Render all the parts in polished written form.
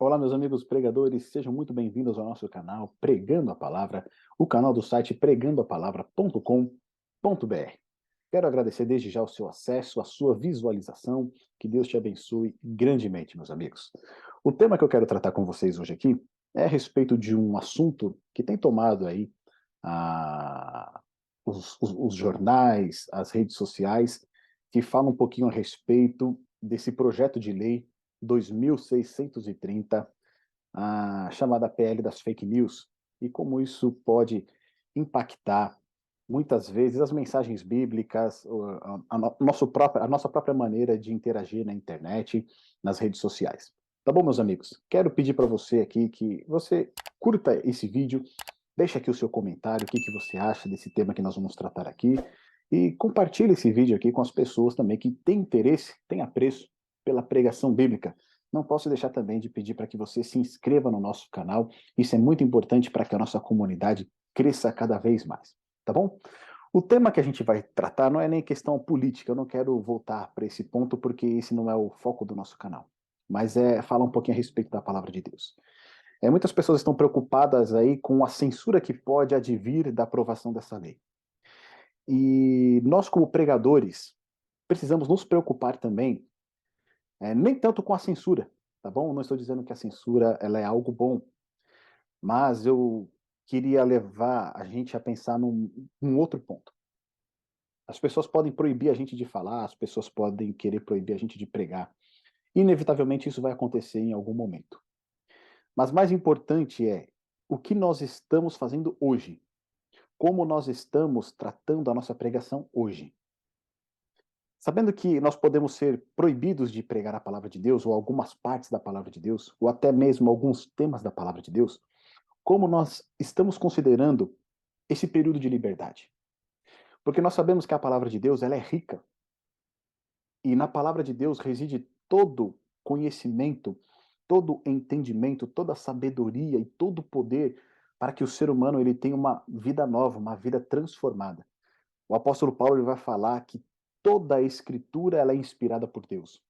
Olá, meus amigos pregadores, sejam muito bem-vindos ao nosso canal Pregando a Palavra, o canal do site pregandoapalavra.com.br. Quero agradecer desde já o seu acesso, a sua visualização, que Deus te abençoe grandemente, meus amigos. O tema que eu quero tratar com vocês hoje aqui é a respeito de um assunto que tem tomado aí ah, os jornais, as redes sociais, que falam um pouquinho a respeito desse projeto de lei 2630, a chamada PL das fake news, e como isso pode impactar, muitas vezes, as mensagens bíblicas, a nossa própria maneira de interagir na internet, nas redes sociais. Tá bom, meus amigos? Quero pedir para você aqui que você curta esse vídeo, deixa aqui o seu comentário, o que você acha desse tema que nós vamos tratar aqui, e compartilhe esse vídeo aqui com as pessoas também que têm interesse, têm apreço pela pregação bíblica. Não posso deixar também de pedir para que você se inscreva no nosso canal. Isso é muito importante para que a nossa comunidade cresça cada vez mais, tá bom? O tema que a gente vai tratar não é nem questão política, eu não quero voltar para esse ponto porque esse não é o foco do nosso canal, mas é falar um pouquinho a respeito da palavra de Deus. Muitas pessoas estão preocupadas aí com a censura que pode advir da aprovação dessa lei. E nós, como pregadores, precisamos nos preocupar também, nem tanto com a censura, tá bom? Não estou dizendo que a censura ela é algo bom, mas eu queria levar a gente a pensar num outro ponto. As pessoas podem proibir a gente de falar, as pessoas podem querer proibir a gente de pregar. Inevitavelmente isso vai acontecer em algum momento. Mas mais importante é o que nós estamos fazendo hoje, como nós estamos tratando a nossa pregação hoje. Sabendo que nós podemos ser proibidos de pregar a palavra de Deus, ou algumas partes da palavra de Deus, ou até mesmo alguns temas da palavra de Deus, como nós estamos considerando esse período de liberdade? Porque nós sabemos que a palavra de Deus ela é rica, e na palavra de Deus reside todo conhecimento, todo entendimento, toda sabedoria e todo poder para que o ser humano ele tenha uma vida nova, uma vida transformada. O apóstolo Paulo ele vai falar que toda a escritura ela é inspirada por Deus.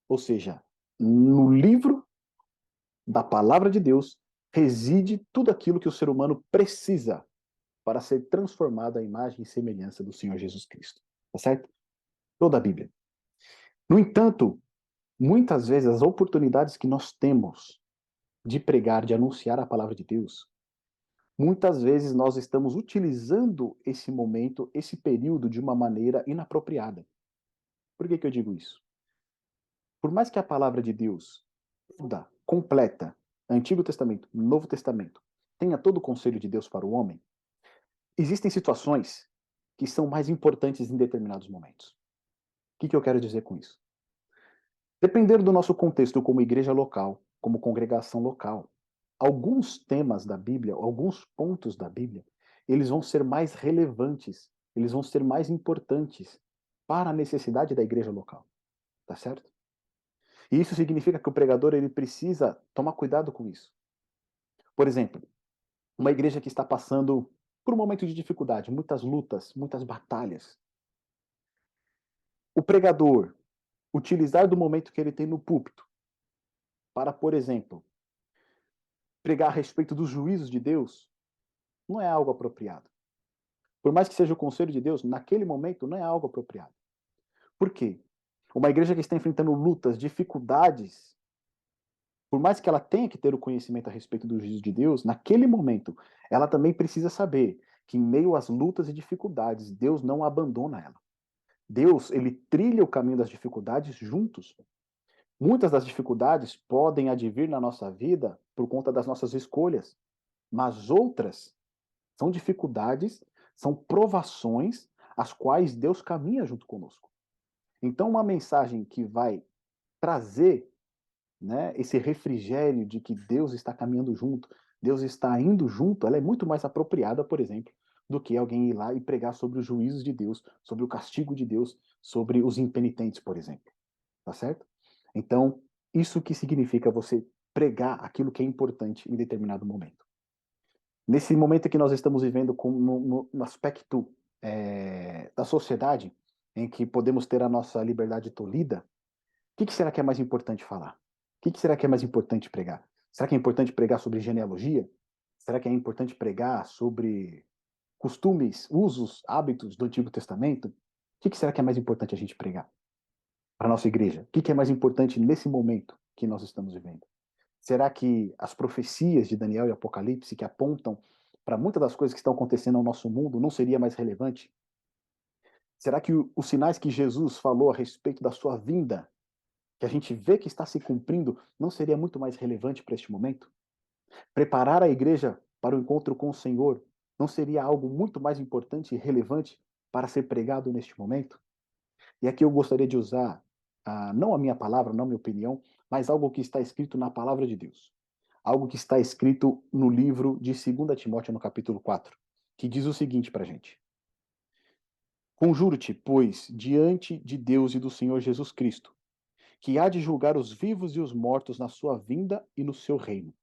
Ou seja, no livro da palavra de Deus reside tudo aquilo que o ser humano precisa para ser transformado à imagem e semelhança do Senhor Jesus Cristo. Tá certo? Toda a Bíblia. No entanto, muitas vezes as oportunidades que nós temos de pregar, de anunciar a palavra de Deus, muitas vezes nós estamos utilizando esse momento, esse período de uma maneira inapropriada. Por que eu digo isso? Por mais que a palavra de Deus, toda, completa, Antigo Testamento, Novo Testamento, tenha todo o conselho de Deus para o homem, existem situações que são mais importantes em determinados momentos. O que eu quero dizer com isso? Dependendo do nosso contexto como igreja local, como congregação local, alguns temas da Bíblia, alguns pontos da Bíblia, eles vão ser mais relevantes, eles vão ser mais importantes para a necessidade da igreja local, tá certo? E isso significa que o pregador ele precisa tomar cuidado com isso. Por exemplo, uma igreja que está passando por um momento de dificuldade, muitas lutas, muitas batalhas. O pregador utilizar do momento que ele tem no púlpito para, por exemplo, pregar a respeito dos juízos de Deus, não é algo apropriado. Por mais que seja o conselho de Deus, naquele momento não é algo apropriado. Por quê? Uma igreja que está enfrentando lutas, dificuldades, por mais que ela tenha que ter o conhecimento a respeito do juízo de Deus, naquele momento, ela também precisa saber que em meio às lutas e dificuldades, Deus não abandona ela. Deus, ele trilha o caminho das dificuldades juntos. Muitas das dificuldades podem advir na nossa vida por conta das nossas escolhas, mas outras são dificuldades, são provações as quais Deus caminha junto conosco. Então, uma mensagem que vai trazer, né, esse refrigério de que Deus está caminhando junto, Deus está indo junto, ela é muito mais apropriada, por exemplo, do que alguém ir lá e pregar sobre os juízos de Deus, sobre o castigo de Deus, sobre os impenitentes, por exemplo. Tá certo? Então, isso que significa você pregar aquilo que é importante em determinado momento. Nesse momento que nós estamos vivendo no aspecto da sociedade, em que podemos ter a nossa liberdade tolhida, o que será que é mais importante falar? O que será que é mais importante pregar? Será que é importante pregar sobre genealogia? Será que é importante pregar sobre costumes, usos, hábitos do Antigo Testamento? O que será que é mais importante a gente pregar para a nossa igreja? O que é mais importante nesse momento que nós estamos vivendo? Será que as profecias de Daniel e Apocalipse, que apontam para muitas das coisas que estão acontecendo no nosso mundo, não seria mais relevante? Será que os sinais que Jesus falou a respeito da sua vinda, que a gente vê que está se cumprindo, não seria muito mais relevante para este momento? Preparar a igreja para o encontro com o Senhor não seria algo muito mais importante e relevante para ser pregado neste momento? E aqui eu gostaria de usar, não a minha palavra, não a minha opinião, mas algo que está escrito na palavra de Deus. Algo que está escrito no livro de 2 Timóteo, no capítulo 4, que diz o seguinte para a gente: Conjuro-te, pois, diante de Deus e do Senhor Jesus Cristo, que há de julgar os vivos e os mortos na sua vinda e no seu reino,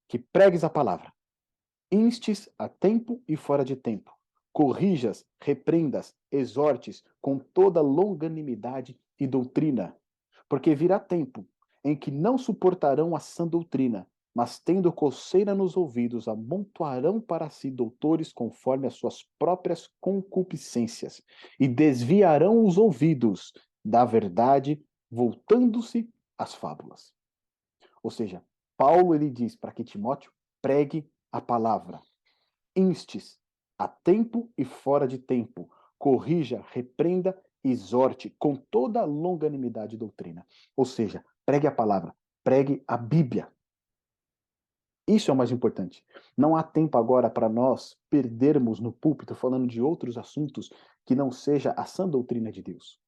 que pregues a palavra, instes a tempo e fora de tempo, corrijas, repreendas, exortes com toda longanimidade e doutrina, porque virá tempo em que não suportarão a sã doutrina, mas tendo coceira nos ouvidos, amontoarão para si doutores conforme as suas próprias concupiscências, e desviarão os ouvidos da verdade, voltando-se às fábulas. Ou seja, Paulo ele diz para que Timóteo pregue a palavra, instes a tempo e fora de tempo, corrija, repreenda, exorte com toda a longanimidade e doutrina. Ou seja, pregue a palavra, pregue a Bíblia. Isso é o mais importante. Não há tempo agora para nós perdermos no púlpito falando de outros assuntos que não seja a sã doutrina de Deus.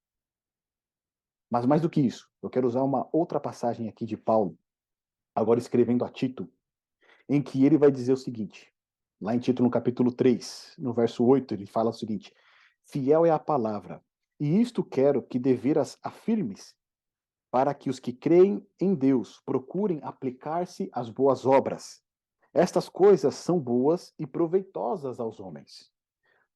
Mas mais do que isso, eu quero usar uma outra passagem aqui de Paulo, agora escrevendo a Tito, em que ele vai dizer o seguinte, lá em Tito, no capítulo 3, no verso 8, ele fala o seguinte: Fiel é a palavra, e isto quero que deveras afirmes, para que os que creem em Deus procurem aplicar-se às boas obras. Estas coisas são boas e proveitosas aos homens.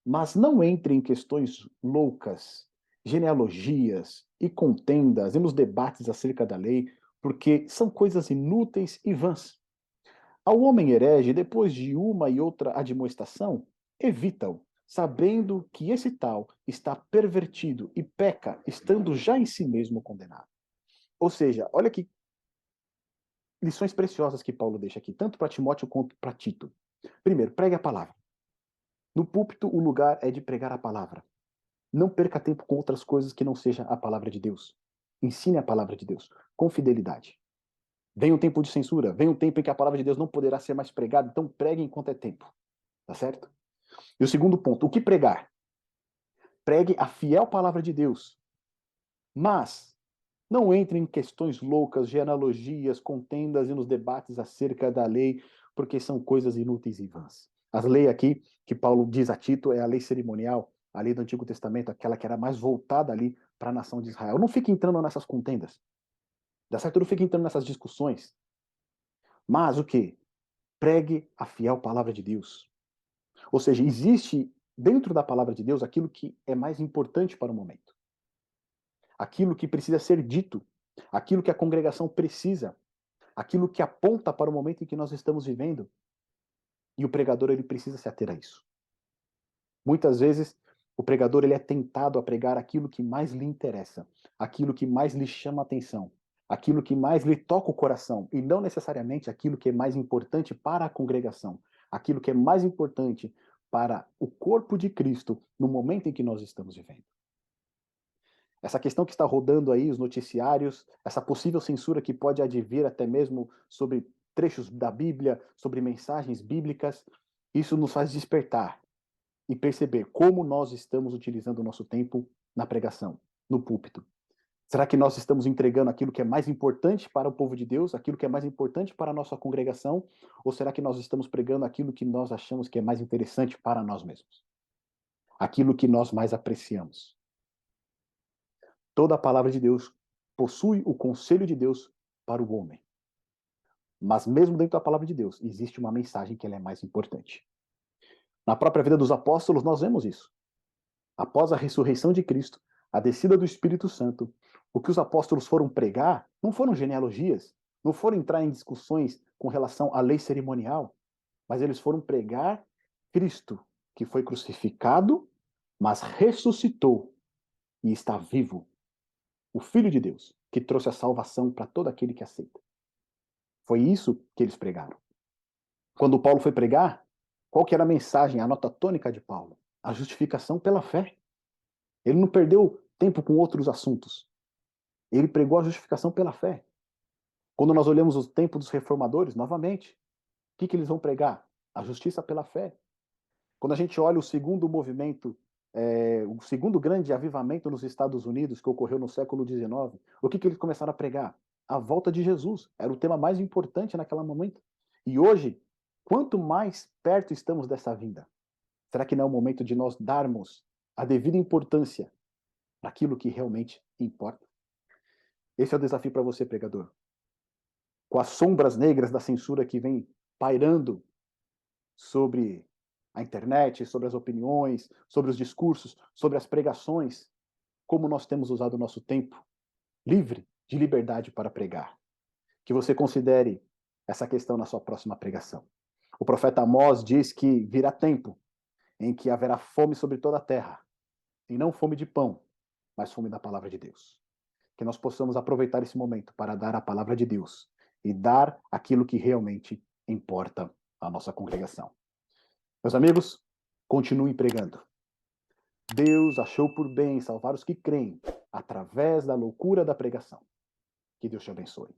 Mas não entre em questões loucas, genealogias e contendas e nos debates acerca da lei, porque são coisas inúteis e vãs. Ao homem herege, depois de uma e outra admoestação, evita-o, sabendo que esse tal está pervertido e peca, estando já em si mesmo condenado. Ou seja, olha que lições preciosas que Paulo deixa aqui, tanto para Timóteo quanto para Tito. Primeiro, pregue a palavra. No púlpito, o lugar é de pregar a palavra. Não perca tempo com outras coisas que não seja a palavra de Deus. Ensine a palavra de Deus, com fidelidade. Vem um tempo de censura, vem um tempo em que a palavra de Deus não poderá ser mais pregada, então pregue enquanto é tempo. Tá certo? E o segundo ponto, o que pregar? Pregue a fiel palavra de Deus. Mas não entre em questões loucas, genealogias, contendas e nos debates acerca da lei, porque são coisas inúteis e vãs. As leis aqui, que Paulo diz a Tito, é a lei cerimonial, a lei do Antigo Testamento, aquela que era mais voltada ali para a nação de Israel. Não fique entrando nessas contendas. Dá certo? Não fique entrando nessas discussões. Mas o que? Pregue a fiel palavra de Deus. Ou seja, existe dentro da palavra de Deus aquilo que é mais importante para o momento. Aquilo que precisa ser dito, aquilo que a congregação precisa, aquilo que aponta para o momento em que nós estamos vivendo. E o pregador ele precisa se ater a isso. Muitas vezes o pregador ele é tentado a pregar aquilo que mais lhe interessa, aquilo que mais lhe chama a atenção, aquilo que mais lhe toca o coração, e não necessariamente aquilo que é mais importante para a congregação, aquilo que é mais importante para o corpo de Cristo no momento em que nós estamos vivendo. Essa questão que está rodando aí, os noticiários, essa possível censura que pode advir até mesmo sobre trechos da Bíblia, sobre mensagens bíblicas, isso nos faz despertar e perceber como nós estamos utilizando o nosso tempo na pregação, no púlpito. Será que nós estamos entregando aquilo que é mais importante para o povo de Deus, aquilo que é mais importante para a nossa congregação, ou será que nós estamos pregando aquilo que nós achamos que é mais interessante para nós mesmos? Aquilo que nós mais apreciamos. Toda a palavra de Deus possui o conselho de Deus para o homem. Mas mesmo dentro da palavra de Deus, existe uma mensagem que ela é mais importante. Na própria vida dos apóstolos, nós vemos isso. Após a ressurreição de Cristo, a descida do Espírito Santo, o que os apóstolos foram pregar não foram genealogias, não foram entrar em discussões com relação à lei cerimonial, mas eles foram pregar Cristo, que foi crucificado, mas ressuscitou e está vivo, o Filho de Deus, que trouxe a salvação para todo aquele que aceita. Foi isso que eles pregaram. Quando Paulo foi pregar, qual que era a mensagem, a nota tônica de Paulo? A justificação pela fé. Ele não perdeu tempo com outros assuntos. Ele pregou a justificação pela fé. Quando nós olhamos o tempo dos reformadores, novamente, o que eles vão pregar? A justiça pela fé. Quando a gente olha o segundo movimento, o segundo grande avivamento nos Estados Unidos, que ocorreu no século XIX, o que eles começaram a pregar? A volta de Jesus. Era o tema mais importante naquele momento. E hoje, quanto mais perto estamos dessa vinda, será que não é o momento de nós darmos a devida importância para aquilo que realmente importa? Esse é o desafio para você, pregador. Com as sombras negras da censura que vem pairando sobre a internet, sobre as opiniões, sobre os discursos, sobre as pregações, como nós temos usado o nosso tempo livre de liberdade para pregar. Que você considere essa questão na sua próxima pregação. O profeta Amós diz que virá tempo em que haverá fome sobre toda a terra, e não fome de pão, mas fome da palavra de Deus. Que nós possamos aproveitar esse momento para dar a palavra de Deus e dar aquilo que realmente importa à nossa congregação. Meus amigos, continuem pregando. Deus achou por bem salvar os que creem através da loucura da pregação. Que Deus te abençoe.